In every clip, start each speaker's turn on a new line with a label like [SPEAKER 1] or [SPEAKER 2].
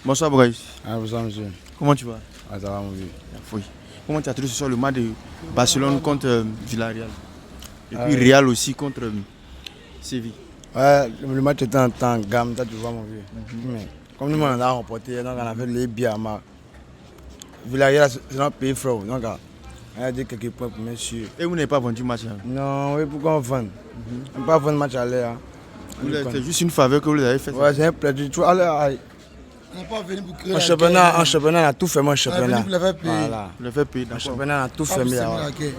[SPEAKER 1] Bonsoir Boris.
[SPEAKER 2] Ah, bonsoir monsieur.
[SPEAKER 1] Comment tu vas?
[SPEAKER 2] Ah, ça va mon vieux.
[SPEAKER 1] Oui. Comment tu as trouvé ce soir le match de Barcelone contre Villarreal? Et puis Real aussi contre Séville.
[SPEAKER 2] Ouais, le match était en temps gamme, ça tu vois mon vieux. Mais comme nous on a remporté, donc on a fait les biens. Villarreal c'est notre pays frère, donc on a dit quelques points pour monsieur.
[SPEAKER 1] Et vous n'avez pas vendu le match hein?
[SPEAKER 2] Non, oui, pourquoi on vend? On ne peut pas vendre le match à l'air.
[SPEAKER 1] C'est juste une faveur que vous avez faite.
[SPEAKER 2] Ouais, c'est un plaisir. Tu vois, allez.
[SPEAKER 3] On n'est pas venu pour créer
[SPEAKER 2] En championnat, on a tout fait, mon championnat.
[SPEAKER 1] Voilà. Le fait payer,
[SPEAKER 2] En
[SPEAKER 1] d'accord.
[SPEAKER 2] championnat, on a tout fait.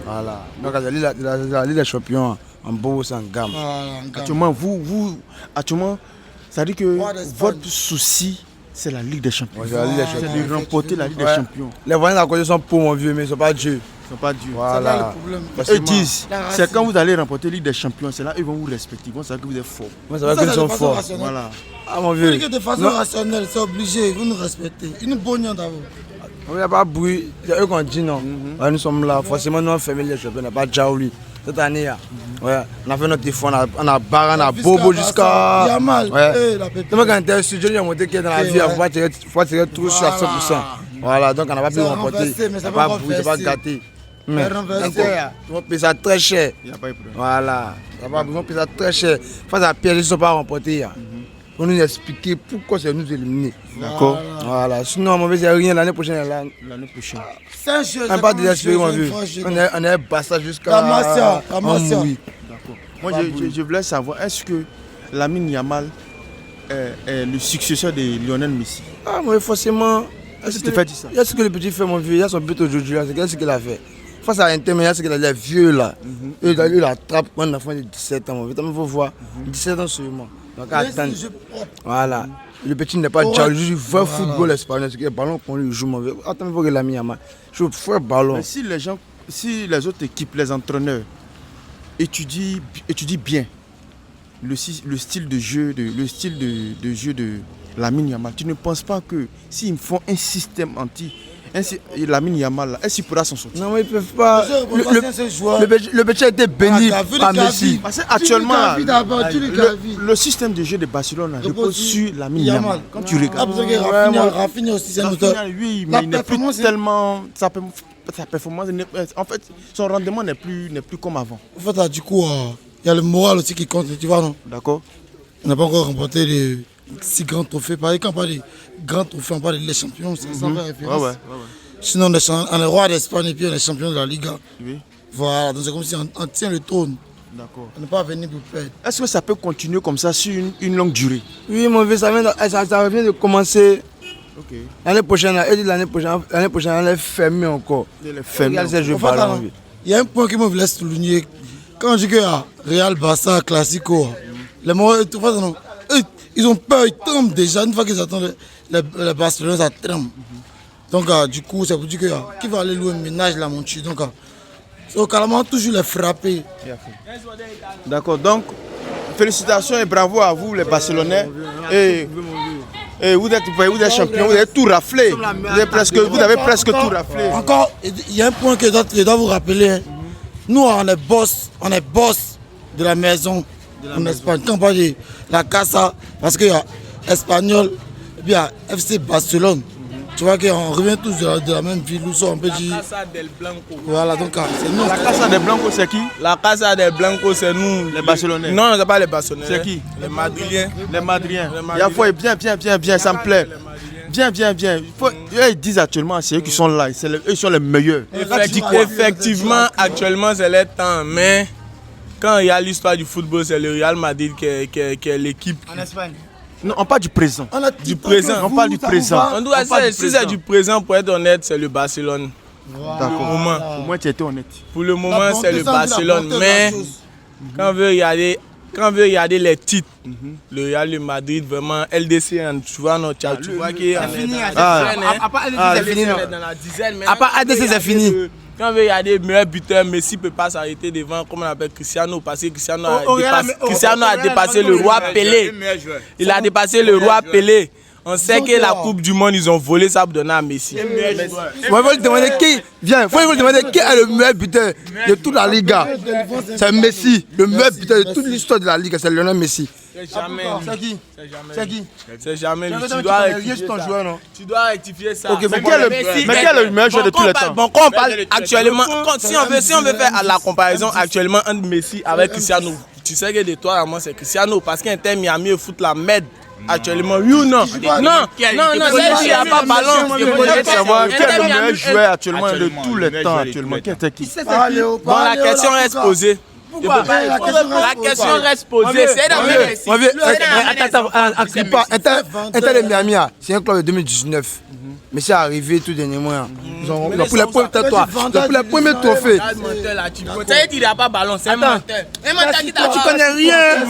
[SPEAKER 2] Voilà. Donc, la Ligue des champions, en beau, c'est en gamme.
[SPEAKER 1] Actuellement, ça dit que votre souci, c'est la Ligue des Champions.
[SPEAKER 2] Ouais, c'est la Ligue des champions.
[SPEAKER 1] C'est de remporter la Ligue des Champions.
[SPEAKER 2] Les voisins à côté sont pour mon vieux, mais ils ne sont pas Dieu.
[SPEAKER 1] Ils ne sont pas durs.
[SPEAKER 2] Voilà.
[SPEAKER 1] Eux disent, c'est quand vous allez remporter la Ligue des Champions, c'est là ils vont vous respecter, ils vont savoir que vous êtes fort.
[SPEAKER 2] Moi, ça va qu'ils sont forts.
[SPEAKER 1] Voilà.
[SPEAKER 2] Ah mon vieux.
[SPEAKER 3] De façon rationnelle, c'est obligé, vous nous respectez. Ils nous bognent d'abord.
[SPEAKER 2] Il n'y a pas de bruit, c'est eux qui dit non. Ouais, nous sommes là, forcément nous avons fermé les champions, on n'a pas de Jaouli. Cette année, ouais, on a fait notre effort, on a barré, on a bobo jusqu'à.
[SPEAKER 3] Il y a mal.
[SPEAKER 2] Ouais. Donc quand on était studio, on a montré qu'il y a dans la vie, il faut tirer tout sur 100%. Voilà, donc on n'a pas pu remporter. C'est pas bruit, c'est pas gâté. Mais on paye ça très cher.
[SPEAKER 1] Il n'y a pas de problème.
[SPEAKER 2] Voilà, on paye ça très cher. Face à Pierre, ils ne sont pas remportés. Pour nous expliquer pourquoi c'est nous éliminer.
[SPEAKER 1] D'accord.
[SPEAKER 2] Voilà, sinon, on va rien l'année prochaine.
[SPEAKER 1] L'année prochaine.
[SPEAKER 3] C'est un jeu.
[SPEAKER 2] On n'a pas désespéré, mon vieux. On est basta jusqu'à.
[SPEAKER 3] La Massia.
[SPEAKER 1] D'accord. Moi, je voulais savoir, est-ce que Lamine Yamal est le successeur de Lionel Messi?
[SPEAKER 2] Ah, mais forcément.
[SPEAKER 1] Est-ce que tu fais ça?
[SPEAKER 2] Il y a ce que le petit fait, mon vieux. Il y a son but aujourd'hui. C'est ce qu'il a fait. Face à Inter, il y a ce qu'il a les vieux là. Il attrape un enfant de 17 ans. Il faut voir. 17 ans seulement. Donc attends. Voilà. Le petit n'est pas déjà. Il joue vrai football espagnol. C'est que le ballon qu'on lui joue, mon vieux. Attends, il faut que l'ami Yamal joue vrai ballon.
[SPEAKER 1] Mais si les autres équipes, les entraîneurs, étudient bien le style de jeu de Lamine Yamal, tu ne penses pas que s'ils font un système Lamine Yamal, est-ce qu'il pourra s'en sortir?
[SPEAKER 2] Non, mais ils ne peuvent pas. Le petit a été béni par Messi.
[SPEAKER 1] Parce qu'actuellement, le système de jeu de Barcelone repose sur Lamine Yamal. Quand tu regardes,
[SPEAKER 3] Rafinha aussi, c'est notre.
[SPEAKER 1] Oui, mais il n'est plus tellement. Sa performance, en fait, son rendement n'est plus comme avant.
[SPEAKER 3] En fait, du coup, il y a le moral aussi qui compte, tu vois, non?
[SPEAKER 1] D'accord.
[SPEAKER 3] On n'a pas encore remporté les 6 grands trophées. Pareil, quand on parle des grands trophées, on parle des champions, c'est sans faire référence. Ouais. Sinon, on est roi d'Espagne et puis on est champion de la Liga. Oui. Voilà, donc c'est comme si on tient le trône. D'accord. On n'est pas venu pour perdre.
[SPEAKER 1] Est-ce que ça peut continuer comme ça sur une longue durée?
[SPEAKER 2] Oui, mon vieux, ça vient de commencer. Ok. L'année prochaine, on est fermé encore.
[SPEAKER 1] Il
[SPEAKER 3] y a un point qui me laisse souligner. Quand on dit que Real, Barça, Classico, les mots, ils ont peur, ils tremblent déjà. Une fois qu'ils attendent les Barcelone, ça tremble. Donc, du coup, c'est pour dire que qui va aller louer un ménage la monture. Donc, carrément, toujours les frapper.
[SPEAKER 1] D'accord, donc, félicitations et bravo à vous, les Barcelonais. Et vous êtes champions, vous avez tout raflé. Vous avez presque tout raflé.
[SPEAKER 3] Encore, il y a un point que je dois vous rappeler. Nous, on est boss de la maison en Espagne. Quand on parle de la Casa, parce qu'il y a Espagnol et puis il y a FC Barcelone. Tu vois qu'on revient tous de la même ville où on peut dire. La Casa del Blanco. Voilà, donc c'est nous.
[SPEAKER 1] La Casa del Blanco, c'est qui?
[SPEAKER 4] La Casa del Blanco, c'est nous.
[SPEAKER 1] Les Barcelonais?
[SPEAKER 4] Non, c'est pas les Barcelonais.
[SPEAKER 1] C'est qui?
[SPEAKER 4] Les Madriens.
[SPEAKER 1] Les Madriens. Bien, ça me plaît. Bien. Ils disent actuellement, c'est eux qui sont là, eux sont les meilleurs.
[SPEAKER 4] Effectivement, actuellement, c'est les temps. Mais quand il y a l'histoire du football, c'est le Real Madrid qui est l'équipe.
[SPEAKER 3] En Espagne?
[SPEAKER 1] Non, on parle du présent.
[SPEAKER 4] On parle du présent. Si c'est du présent, pour être honnête, c'est le Barcelone.
[SPEAKER 1] D'accord. Au moins, tu étais honnête.
[SPEAKER 4] Pour le moment, c'est le Barcelone. Mais quand on veut regarder les titres, le Real Madrid, vraiment, LDC, tu vois, tu vois qu'il
[SPEAKER 3] c'est fini.
[SPEAKER 4] À part
[SPEAKER 3] LDC, c'est fini.
[SPEAKER 4] Quand on veut regarder le meilleur buteur, Messi ne peut pas s'arrêter devant, comme on appelle Cristiano, parce que Cristiano a dépassé le roi Pelé. Il a dépassé le roi Pelé. On sait que la Coupe du Monde, ils ont volé ça pour donner à Messi.
[SPEAKER 2] Il faut lui demander qui est le meilleur buteur de toute la Liga. C'est Messi. Le meilleur buteur de toute l'histoire de la Liga, c'est Lionel Messi.
[SPEAKER 4] Jamais.
[SPEAKER 2] C'est qui? C'est qui?
[SPEAKER 4] C'est jamais lui.
[SPEAKER 2] Tu dois rectifier ton joueur, non?
[SPEAKER 4] Tu dois rectifier ça.
[SPEAKER 1] Ok, mais quel est le meilleur joueur de tous les temps?
[SPEAKER 4] Bon, quand on parle actuellement, si on veut faire la comparaison actuellement entre Messi avec Cristiano, tu sais que de toi, moi, c'est Cristiano. Parce qu'Inter Miami fout la merde. Actuellement, oui ou non? Non, il n'y a pas ballon.
[SPEAKER 1] Je voulais savoir quel est le meilleur joueur actuellement de tous les temps actuellement. Qui était qui?
[SPEAKER 4] Bon, la question reste posée. La question reste posée. C'est
[SPEAKER 2] Attends, Inter de Miami, c'est un club de 2019. Mais c'est arrivé tout dernièrement. Ils ont pour les premiers trophées.
[SPEAKER 4] Ça veut dire qu'il n'y a pas ballon, c'est un menteur. Un menteur qui t'a
[SPEAKER 2] Tu connais rien.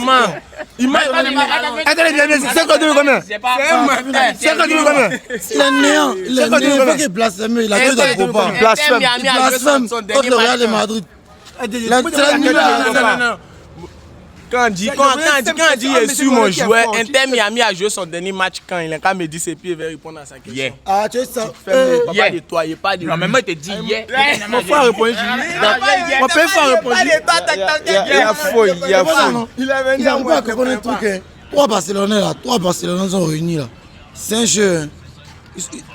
[SPEAKER 4] Il m'a
[SPEAKER 2] Inter de Miami, c'est quoi de combien?
[SPEAKER 4] C'est un menteur.
[SPEAKER 2] C'est quoi de combien?
[SPEAKER 3] Il est néant. Il est néant. Il faut qu'il blasphème. Il a fait de gros pas.
[SPEAKER 2] Blasphème.
[SPEAKER 3] Blasphème contre le Real de Madrid.
[SPEAKER 4] Non. Quand on dit il est sur mon joueur, Inter Miami a joué son dernier match quand il est qu'à me dire ses pieds, il va répondre à sa question.
[SPEAKER 3] Ah, tu sais ça.
[SPEAKER 4] Pas de toi, il n'y a pas de.
[SPEAKER 5] Non, mais moi, je te dis,
[SPEAKER 2] Mon frère répond. Mon père répond.
[SPEAKER 1] Il y a fouille, il y a fouille.
[SPEAKER 3] Il n'arrive pas à comprendre un truc. Trois Barcelonais sont réunis là. C'est un jeu.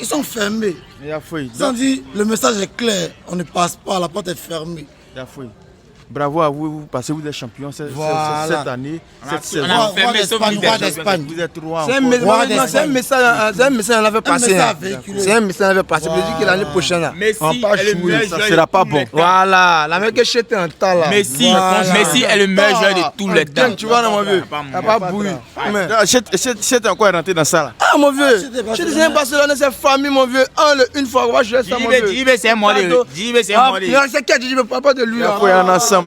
[SPEAKER 3] Ils sont fermés.
[SPEAKER 1] Il y a fouille.
[SPEAKER 3] Sans dire, le message est clair. On ne passe pas, la porte est fermée.
[SPEAKER 1] Il y a fouille. Bravo à vous, parce que vous êtes champion cette année, cette saison.
[SPEAKER 3] Roi d'Espagne.
[SPEAKER 1] Vous êtes roi.
[SPEAKER 2] C'est un message, on avait passé. C'est un message, on avait passé. Je dis que l'année prochaine, on va pas jouer.
[SPEAKER 1] Ça sera pas bon.
[SPEAKER 2] Voilà, la mec est chétée en tas là.
[SPEAKER 5] Messi est le meilleur joueur de tous les temps.
[SPEAKER 2] Tu vois, mon vieux, t'as pas bouilli.
[SPEAKER 1] C'est encore rentré dans ça là.
[SPEAKER 2] Ah, mon vieux, je dis un Barcelonais, c'est famille, mon vieux. Une fois, je laisse ça, mon vieux.
[SPEAKER 5] JB, c'est un modèle. JB, c'est un modèle.
[SPEAKER 2] C'est qui, je ne parle pas de lui.
[SPEAKER 1] Il y a ensemble.